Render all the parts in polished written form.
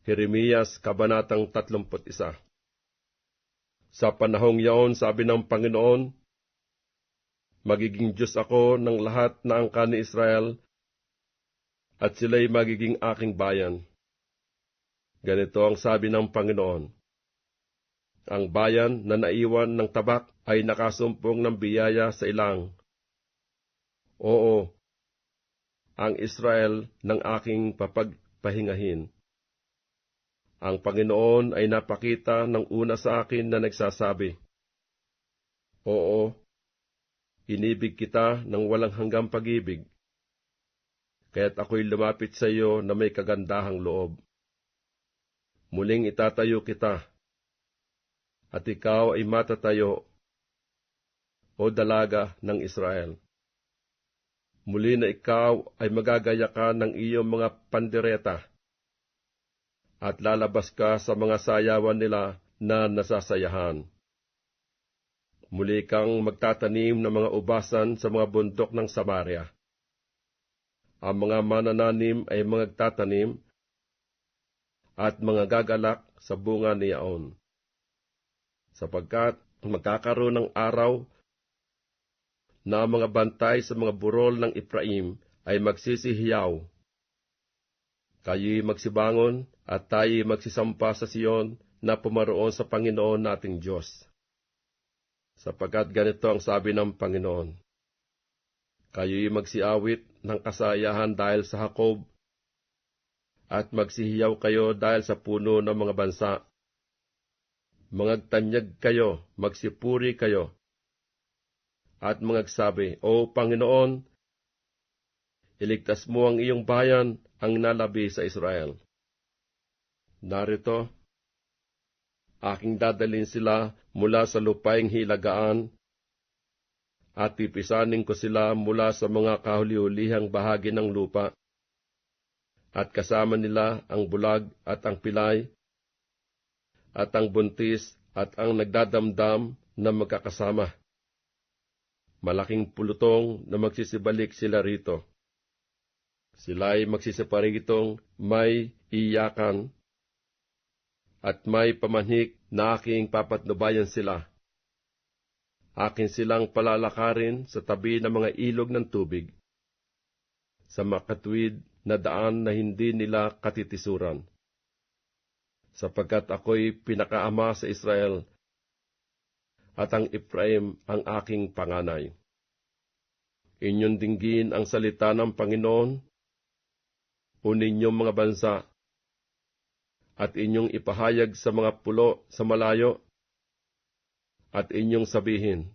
Jeremias, Kabanatang 31. Sa panahong yaon, sabi ng Panginoon, magiging Diyos ako ng lahat na angkan ni Israel, at sila'y magiging aking bayan. Ganito ang sabi ng Panginoon, ang bayan na naiwan ng tabak ay nakasumpong ng biyaya sa ilang. Oo, ang Israel ng aking papagpahingahin. Ang Panginoon ay napakita ng una sa akin na nagsasabi, oo, inibig kita ng walang hanggang pag-ibig, kaya't ako'y lumapit sa iyo na may kagandahang loob. Muling itatayo kita, at ikaw ay matatayo, o dalaga ng Israel. Muli na ikaw ay magagaya ka ng iyong mga pandereta, at lalabas ka sa mga sayawan nila na nasasayahan. Muli kang magtatanim ng mga ubasan sa mga bundok ng Samaria. Ang mga manananim ay magtatanim at mga gagalak sa bunga ni Yaon. Sapagkat magkakaroon ng araw na ang mga bantay sa mga burol ng Efraim ay magsisihiyaw. Kayo'y magsibangon at tayo'y magsisampa sa Sion na pumaroon sa Panginoon nating Diyos. Sapagkat ganito ang sabi ng Panginoon, kayo'y magsiawit ng kasayahan dahil sa Jacob, at magsihiyaw kayo dahil sa puno ng mga bansa. Mangagtanyag kayo, magsipuri kayo, at mangagsabi, O Panginoon, iligtas mo ang iyong bayan, ang nalabi sa Israel. Narito, aking dadalhin sila mula sa lupaing hilagaan, at pipisanin ko sila mula sa mga kahuli-hulihang bahagi ng lupa, at kasama nila ang bulag at ang pilay, at ang buntis at ang nagdadamdam na magkakasama. Malaking pulutong na magsisibalik sila rito. Sila'y magsisiparitong may iyakan, at may pamanhik na aking papatnubayan sila. Akin silang palalakarin sa tabi ng mga ilog ng tubig, sa makatwid na daan na hindi nila katitisuran. Sapagkat ako'y pinakaama sa Israel, at ang Ephraim ang aking panganay. Inyong dinggin ang salita ng Panginoon, o ninyong mga bansa, at inyong ipahayag sa mga pulo sa malayo, at inyong sabihin,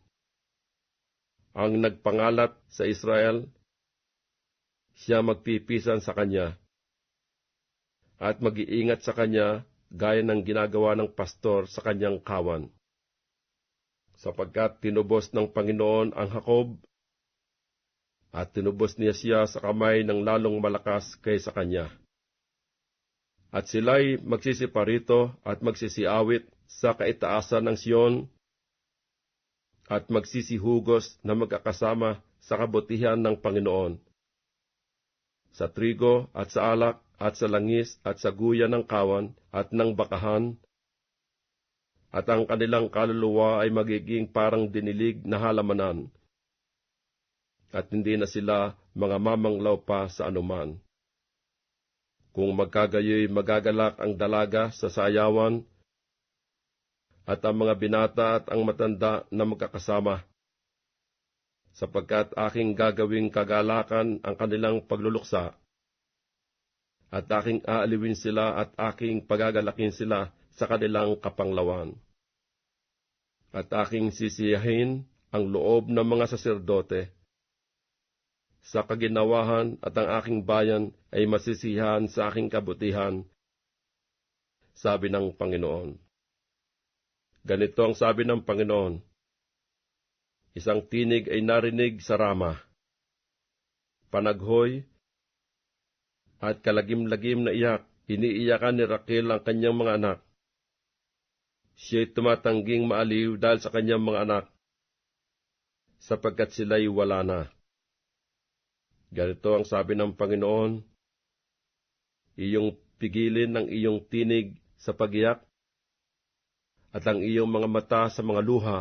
ang nagpangalat sa Israel, siya magpipisan sa kanya, at mag-iingat sa kanya gaya ng ginagawa ng pastor sa kanyang kawan. Sapagkat tinubos ng Panginoon ang Jacob, at tinubos niya siya sa kamay ng lalong malakas kaysa kanya. At sila'y magsisiparito at magsisiawit sa kaitaasan ng Sion, at magsisihugos na magkakasama sa kabutihan ng Panginoon, sa trigo at sa alak at sa langis at sa guya ng kawan at ng bakahan, at ang kanilang kaluluwa ay magiging parang dinilig na halamanan, at hindi na sila mga mamanglaw pa sa anuman. Kung magkagayoy magagalak ang dalaga sa sayawan, at ang mga binata at ang matanda na magkakasama, sapagkat aking gagawing kagalakan ang kanilang pagluluksa, at aking aaliwin sila at aking pagagalakin sila sa kanilang kapanglawan. At aking sisiyahin ang loob ng mga saserdote sa kaginawahan, at ang aking bayan ay masisiyahan sa aking kabutihan, sabi ng Panginoon. Ganito ang sabi ng Panginoon, isang tinig ay narinig sa Rama, panaghoy at kalagim-lagim na iyak, iniiyakan ni Raquel ang kanyang mga anak. Siya'y tumatangging maaliw dahil sa kanyang mga anak, sapagkat sila'y wala na. Ganito ang sabi ng Panginoon, iyong pigilin ang iyong tinig sa pagiyak at ang iyong mga mata sa mga luha,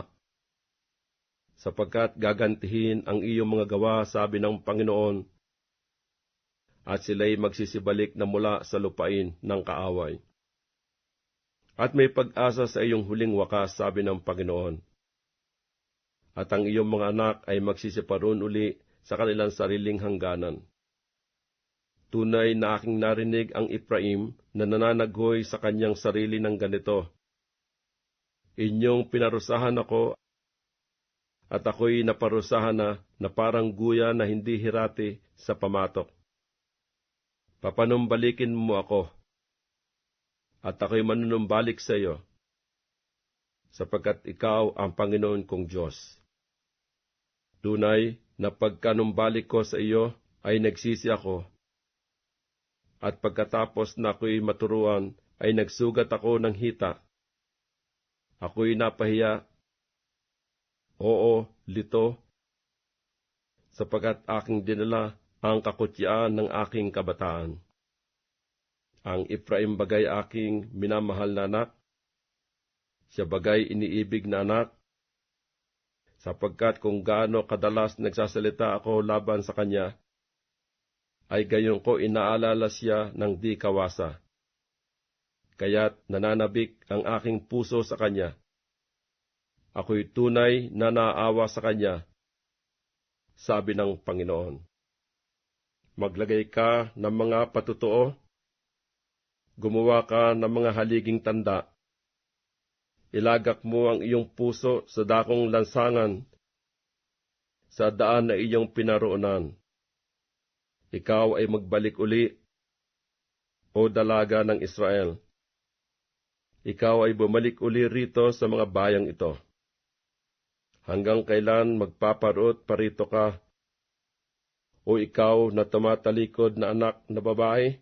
sapagkat gagantihin ang iyong mga gawa, sabi ng Panginoon, at sila'y magsisibalik na mula sa lupain ng kaaway. At may pag-asa sa iyong huling wakas, sabi ng Panginoon. At ang iyong mga anak ay magsisiparon uli sa kanilang sariling hangganan. Tunay na aking narinig ang Ephraim na nananaghoy sa kanyang sarili ng ganito. Inyong pinarusahan ako, at ako'y naparusahan na parang guya na hindi hirati sa pamatok. Papanumbalikin mo ako, at ako'y manunumbalik sa iyo, sapagkat ikaw ang Panginoon kong Diyos. Tunay na pagkanumbalik ko sa iyo ay nagsisi ako, at pagkatapos na ako'y maturuan ay nagsugat ako ng hita. Ako'y napahiya, oo, lito, sapagkat aking dinala ang kakutyaan ng aking kabataan. Ang Ephraim bagay aking minamahal na anak, siya bagay iniibig na anak, sapagkat kung gaano kadalas nagsasalita ako laban sa kanya, ay gayon ko inaalala siya ng di kawasa. Kaya't nananabik ang aking puso sa kanya. Ako'y tunay na naawa sa kanya, sabi ng Panginoon. Maglagay ka ng mga patutuo, gumawa ka ng mga haliging tanda. Ilagak mo ang iyong puso sa dakong lansangan, sa daan na iyong pinaroonan. Ikaw ay magbalik uli, o dalaga ng Israel. Ikaw ay bumalik uli rito sa mga bayang ito. Hanggang kailan magpaparoot parito ka, o ikaw na tumatalikod na anak na babae?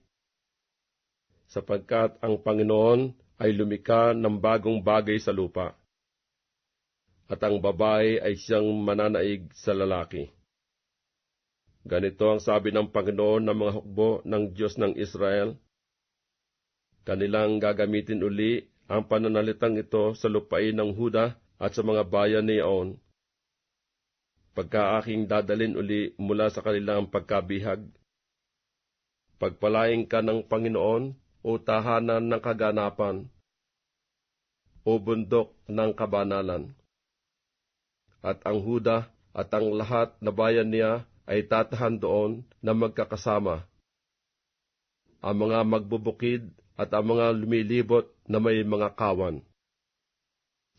Sapagkat ang Panginoon ay lumikha ng bagong bagay sa lupa, at ang babae ay siyang mananaig sa lalaki. Ganito ang sabi ng Panginoon ng mga hukbo ng Diyos ng Israel. Kanilang gagamitin uli ang pananalitang ito sa lupain ng Huda at sa mga bayan niyaon. Pagka aking dadalin uli mula sa kanilang pagkabihag, pagpalaing ka ng Panginoon, o tahanan ng kaganapan, o bundok ng kabanalan. At ang Huda at ang lahat na bayan niya ay tatahan doon na magkakasama. Ang mga magbubukid at ang mga lumilibot na may mga kawan.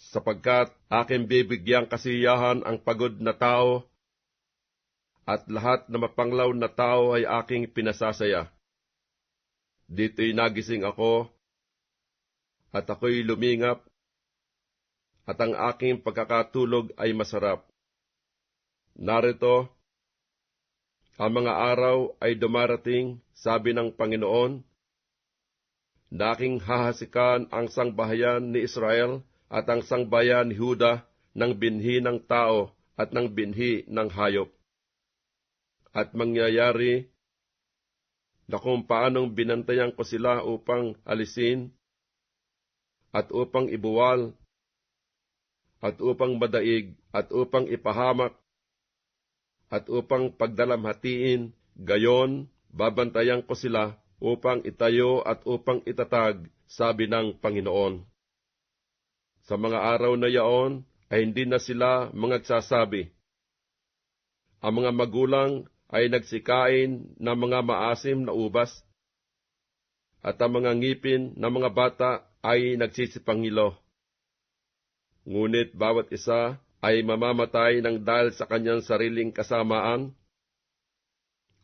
Sapagkat aking bibigyang kasiyahan ang pagod na tao, at lahat na mapanglaw na tao ay aking pinasasaya. Dito'y nagising ako, at ako'y lumingap, at ang aking pagkakatulog ay masarap. Narito, ang mga araw ay dumarating, sabi ng Panginoon, na aking hahasikan ang sangbahayan ni Israel at ang sangbahayan ni Huda ng binhi ng tao at ng binhi ng hayop. At mangyayari na kung paanong binantayan ko sila upang alisin, at upang ibuwal, at upang madaig, at upang ipahamak, at upang pagdalamhatiin, gayon babantayan ko sila upang itayo at upang itatag, sabi ng Panginoon. Sa mga araw na yaon ay hindi na sila magsasabi, ang mga magulang ay nagsikain ng mga maasim na ubas, at ang mga ngipin ng mga bata ay nagsisipangilo. Ngunit bawat isa ay mamamatay ng dahil sa kanyang sariling kasamaan.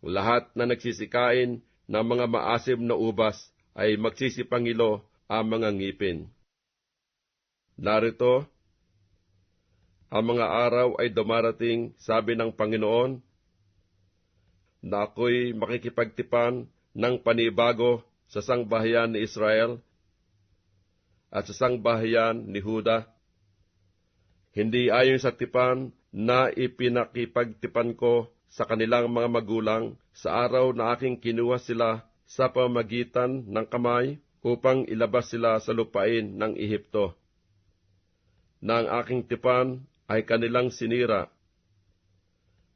Lahat na nagsisikain ng mga maasim na ubas ay magsisipangilo ang mga ngipin. Narito, ang mga araw ay dumarating, sabi ng Panginoon, na ako'y makikipagtipan ng panibago sa sangbahayan ni Israel at sa sangbahayan ni Huda. Hindi ayon sa tipan na ipinakipagtipan ko sa kanilang mga magulang sa araw na aking kinuha sila sa pamagitan ng kamay upang ilabas sila sa lupain ng Ehipto. Na ang aking tipan ay kanilang sinira.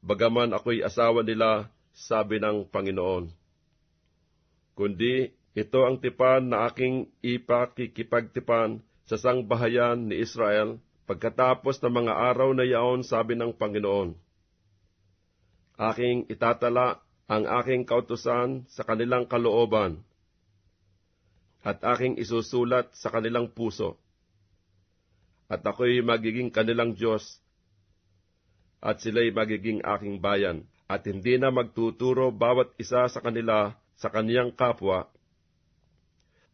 Bagaman ako'y asawa nila, sabi ng Panginoon. Kundi ito ang tipan na aking ipakikipagtipan sa sangbahayan ni Israel pagkatapos ng mga araw na yaon, sabi ng Panginoon. Aking itatala ang aking kautusan sa kanilang kalooban, at aking isusulat sa kanilang puso. At ako'y magiging kanilang Diyos, at sila'y magiging aking bayan, at hindi na magtuturo bawat isa sa kanila sa kaniyang kapwa,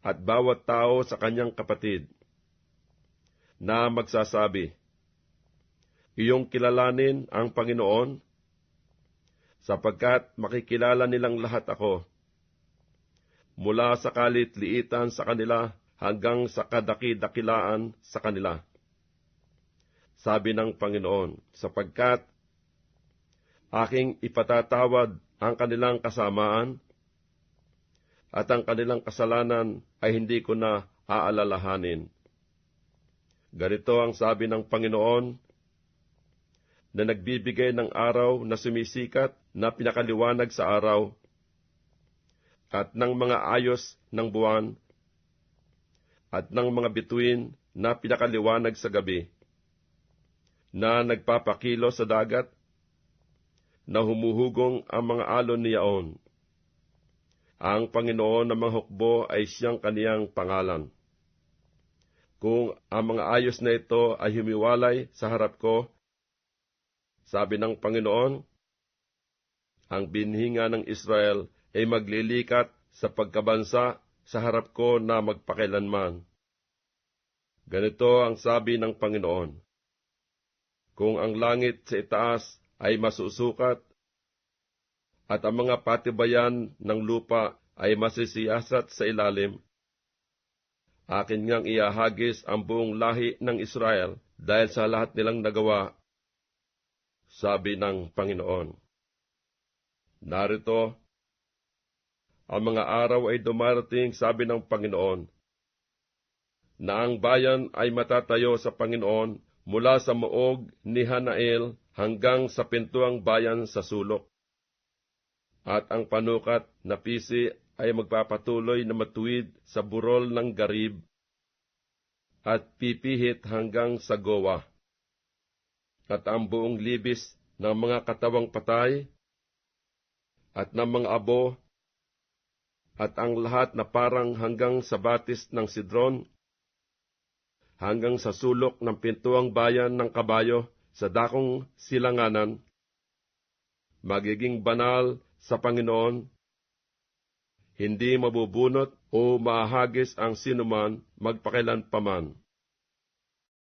at bawat tao sa kanyang kapatid, na magsasabi, iyong kilalanin ang Panginoon, sapagkat makikilala nilang lahat ako, mula sa kalit-liitan sa kanila hanggang sa kadaki-dakilaan sa kanila. Sabi ng Panginoon, sapagkat aking ipatatawad ang kanilang kasamaan, at ang kanilang kasalanan ay hindi ko na aalalahanin. Ganito ang sabi ng Panginoon, na nagbibigay ng araw na sumisikat na pinakaliwanag sa araw, at ng mga ayos ng buwan, at ng mga bituin na pinakaliwanag sa gabi, na nagpapakilo sa dagat, na humuhugong ang mga alon ni Yaon. Ang Panginoon ng mga hukbo ay siyang kaniyang pangalan. Kung ang mga ayos na ito ay humiwalay sa harap ko, sabi ng Panginoon, ang binhinga ng Israel ay maglilikat sa pagkabansa sa harap ko na magpakailanman. Ganito ang sabi ng Panginoon, kung ang langit sa itaas ay masusukat, at ang mga patibayan ng lupa ay masisiyasat sa ilalim, akin ngang iahagis ang buong lahi ng Israel dahil sa lahat nilang nagawa, sabi ng Panginoon. Narito, ang mga araw ay dumarating, sabi ng Panginoon, na ang bayan ay matatayo sa Panginoon mula sa muog ni Hanael hanggang sa pintuang bayan sa sulok. At ang panukat na pisi ay magpapatuloy na matuwid sa burol ng Garib at pipihit hanggang sa Gowa. At ang buong libis ng mga katawang patay, at ng mga abo, at ang lahat na parang hanggang sa batis ng Sidron, hanggang sa sulok ng pintuang bayan ng kabayo sa dakong silanganan, magiging banal sa Panginoon, hindi mabubunot o mahagis ang sinuman magpakailan paman.